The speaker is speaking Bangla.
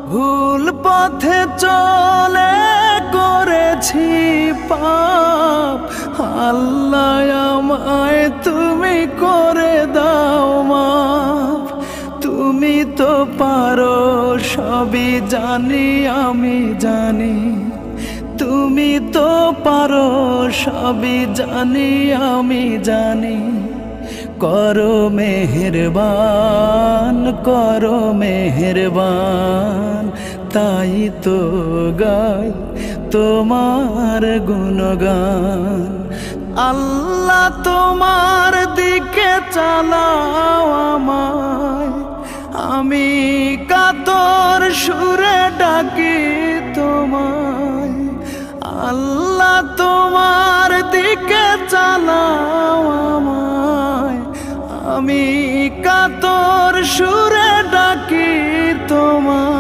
ভুল পথে চলে করেছি পাপ, আল্লাহ আমায় তুমি করে দাও মাফ। তুমি তো পারো সবই জানি আমি জানি, তুমি তো পারো সবই জানি আমি জানি। করো মেহেরবান, করো মেহেরবান, তাই তো গাই তোমার গুণগান। আল্লাহ তোমার দিকে চালাও আমায়, আমি কাতর সুরে ডাকি তোমায়। আল্লাহ তোমার দিকে চালাও আমায়, আমি কাতর সুরে ডাকি তোমায়।